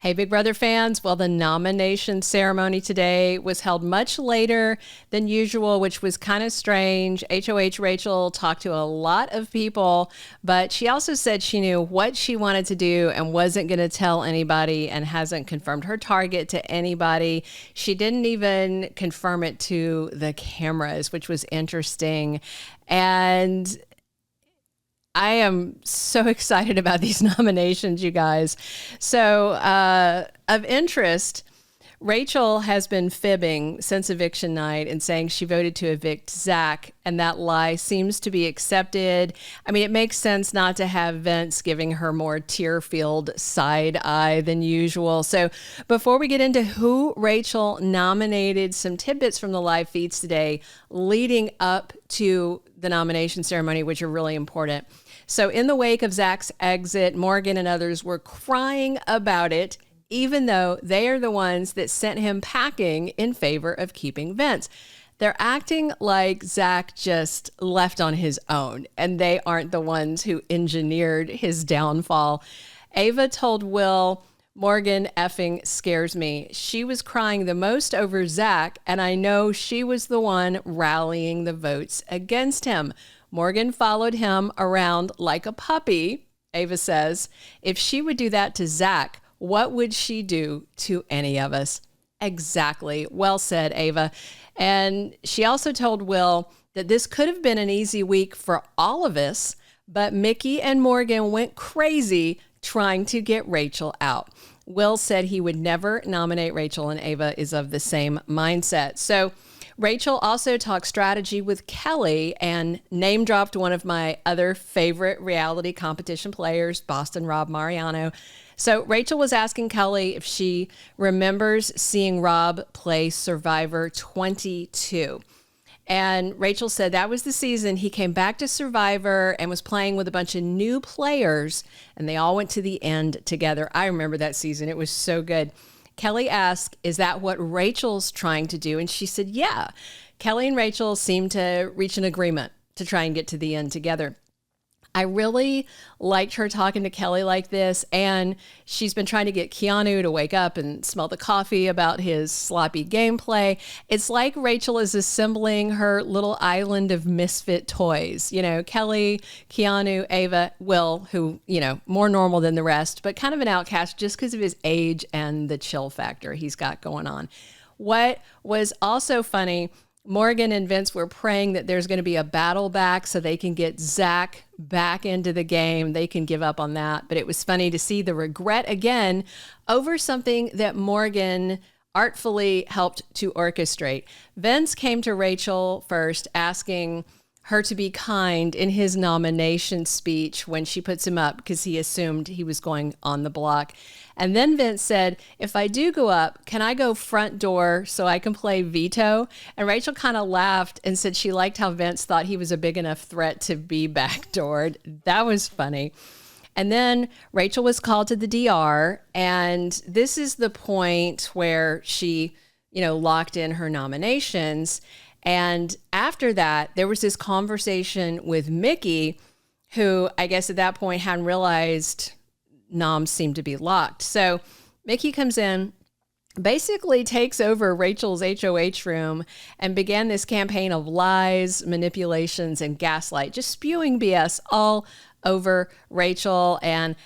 Hey, Big Brother fans. Well, the nomination ceremony today was held much later than usual, which was kind of strange. HOH Rachel talked to a lot of people, but she also said she knew what she wanted to do and wasn't going to tell anybody and hasn't confirmed her target to anybody. She didn't even confirm it to the cameras, which was interesting. And I am so excited about these nominations, you guys. So, of interest, Rachel has been fibbing since eviction night and saying she voted to evict Zach, and that lie seems to be accepted. I mean, it makes sense not to have Vince giving her more tear-filled side eye than usual. So before we get into who Rachel nominated, some tidbits from the live feeds today leading up to the nomination ceremony, which are really important. So in the wake of Zach's exit, Morgan and others were crying about it, even though they are the ones that sent him packing in favor of keeping Vince. They're acting like Zach just left on his own, and they aren't the ones who engineered his downfall. Ava told Will, "Morgan effing scares me. She was crying the most over Zach, and I know she was the one rallying the votes against him. Morgan followed him around like a puppy," Ava says. "If she would do that to Zach, what would she do to any of us?" Exactly. Well said, Ava. And she also told Will that this could have been an easy week for all of us, but Mickey and Morgan went crazy trying to get Rachel out. Will said he would never nominate Rachel, and Ava is of the same mindset. So Rachel also talked strategy with Kelley and name dropped one of my other favorite reality competition players, Boston Rob Mariano. So Rachel was asking Kelley if she remembers seeing Rob play Survivor 22. And Rachel said that was the season he came back to Survivor and was playing with a bunch of new players, and they all went to the end together. I remember that season. It was so good. Kelley asked, "Is that what Rachel's trying to do?" And she said, yeah. Kelley and Rachel seemed to reach an agreement to try and get to the end together. I really liked her talking to Kelley like this, and she's been trying to get Keanu to wake up and smell the coffee about his sloppy gameplay. It's like Rachel is assembling her little island of misfit toys. You know, Kelley, Keanu, Ava, Will, who, you know, more normal than the rest, but kind of an outcast just because of his age and the chill factor he's got going on. What was also funny, Morgan and Vince were praying that there's going to be a battle back so they can get Zach back into the game. They can give up on that. But it was funny to see the regret again over something that Morgan artfully helped to orchestrate. Vince came to Rachel first asking her to be kind in his nomination speech when she puts him up because he assumed he was going on the block. And then Vince said, "If I do go up, can I go front door so I can play veto?" And Rachel kind of laughed and said she liked how Vince thought he was a big enough threat to be backdoored. That was funny. And then Rachel was called to the DR, and this is the point where she, you know, locked in her nominations. And after that, there was this conversation with Mickey, who I guess at that point hadn't realized noms seemed to be locked. So Mickey comes in, basically takes over Rachel's HOH room and began this campaign of lies, manipulations, and gaslight, just spewing BS all over Rachel. And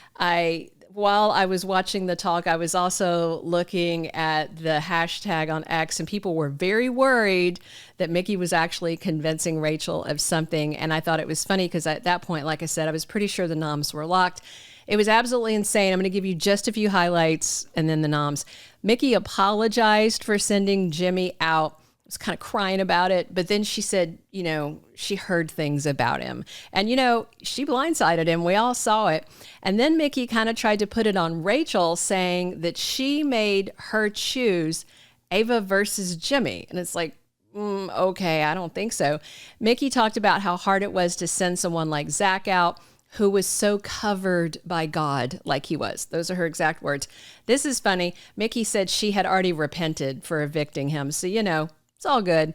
while I was watching the talk, I was also looking at the hashtag on X, and people were very worried that Mickey was actually convincing Rachel of something. And I thought it was funny because at that point, like I said, I was pretty sure the noms were locked. It was absolutely insane. I'm going to give you just a few highlights and then the noms. Mickey apologized for sending Jimmy out. Was kind of crying about it, but then she said, you know, she heard things about him. And, you know, she blindsided him. We all saw it. And then Mickey kind of tried to put it on Rachel, saying that she made her choose Ava versus Jimmy. And it's like, okay, I don't think so. Mickey talked about how hard it was to send someone like Zach out, who was so covered by God like he was. Those are her exact words. This is funny. Mickey said she had already repented for evicting him. So, you know, it's all good.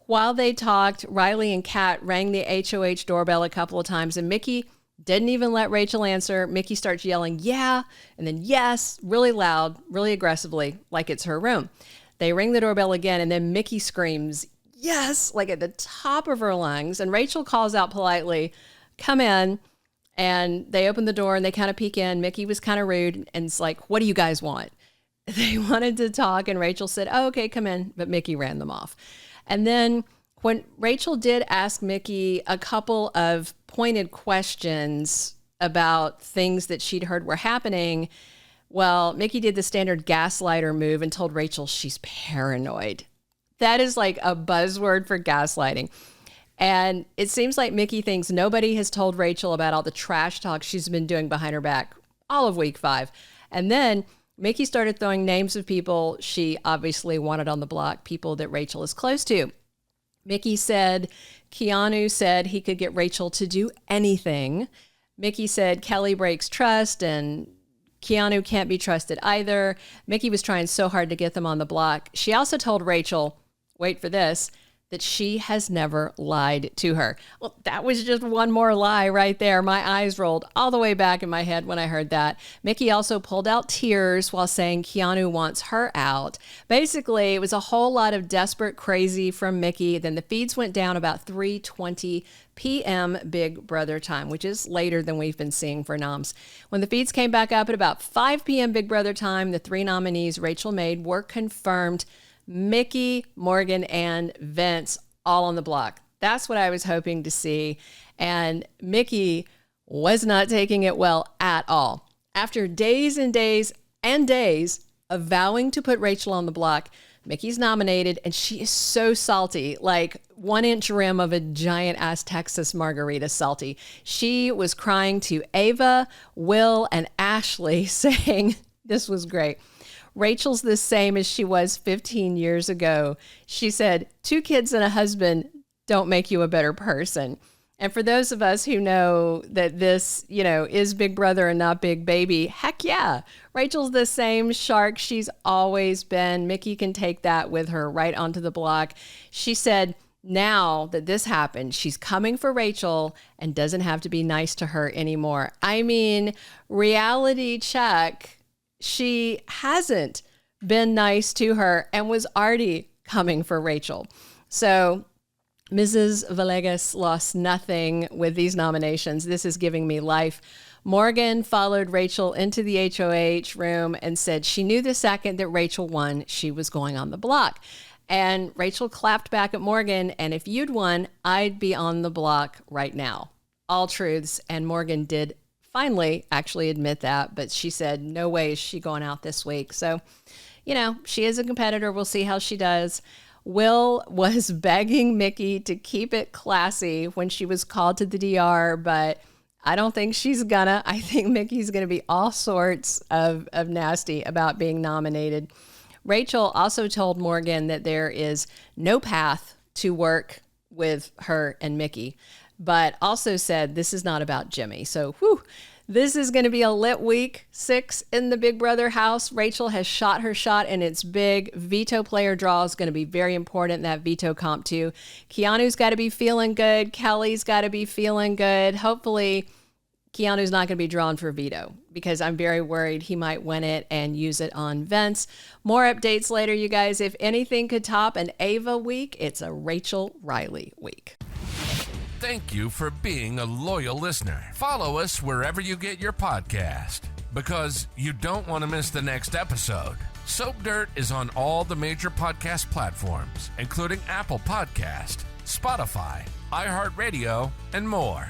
While they talked, Riley and Kat rang the HOH doorbell a couple of times, and Mickey Didn't even let Rachel answer. Mickey starts yelling, yeah, and then yes, really loud, really aggressively, like it's her room. They ring the doorbell again, and then Mickey screams, yes, like at the top of her lungs. And Rachel calls out politely, come in. And they open the door and they kind of peek in. Mickey was kind of rude and it's like, what do you guys want? They wanted to talk, and Rachel said, oh, okay, come in. But Mickey ran them off. And then when Rachel did ask Mickey a couple of pointed questions about things that she'd heard were happening, well, Mickey did the standard gaslighter move and told Rachel she's paranoid. That is like a buzzword for gaslighting. And it seems like Mickey thinks nobody has told Rachel about all the trash talk she's been doing behind her back all of week 5. And then Mickey started throwing names of people she obviously wanted on the block, people that Rachel is close to. Mickey said Keanu said he could get Rachel to do anything. Mickey said Kelley breaks trust and Keanu can't be trusted either. Mickey was trying so hard to get them on the block. She also told Rachel, wait for this, that she has never lied to her. Well, that was just one more lie right there. My eyes rolled all the way back in my head when I heard that. Mickey also pulled out tears while saying Keanu wants her out. Basically, it was a whole lot of desperate crazy from Mickey. Then the feeds went down about 3:20 p.m. Big Brother time, which is later than we've been seeing for noms. When the feeds came back up at about 5 p.m. Big Brother time, the 3 nominees Rachel made were confirmed. Mickey, Morgan, and Vince all on the block. That's what I was hoping to see. And Mickey was not taking it well at all. After days and days and days of vowing to put Rachel on the block, Mickey's nominated, and she is so salty, like 1-inch rim of a giant ass Texas margarita salty. She was crying to Ava, Will, and Ashley saying, this was great. Rachel's the same as she was 15 years ago. She said, 2 kids and a husband don't make you a better person. And for those of us who know that this, is Big Brother and not Big Baby, heck yeah. Rachel's the same shark she's always been. Mickey can take that with her right onto the block. She said, now that this happened, she's coming for Rachel and doesn't have to be nice to her anymore. I mean, reality check. She hasn't been nice to her and was already coming for Rachel. So Mrs. Villegas lost nothing with these nominations. This is giving me life. Morgan followed Rachel into the HOH room and said she knew the second that Rachel won, she was going on the block. And Rachel clapped back at Morgan, and if you'd won, I'd be on the block right now. All truths, and Morgan did finally actually admit that, but she said no way is she going out this week. So, she is a competitor. We'll see how she does. Will was begging Mickey to keep it classy when she was called to the DR, but I don't think she's gonna. I think Mickey's gonna be all sorts of nasty about being nominated. Rachel also told Morgan that there is no path to work with her and Mickey, but also said this is not about Jimmy. So, this is going to be a lit week 6 in the Big Brother house. Rachel has shot her shot, and it's big. Veto player draw is going to be very important in that veto comp too. Keanu's got to be feeling good. Kelley's got to be feeling good. Hopefully, Keanu's not going to be drawn for veto because I'm very worried he might win it and use it on Vince. More updates later, you guys. If anything could top an Ava week, it's a Rachel Reilly week. Thank you for being a loyal listener. Follow us wherever you get your podcast because you don't want to miss the next episode. Soap Dirt is on all the major podcast platforms, including Apple Podcast, Spotify, iHeartRadio, and more.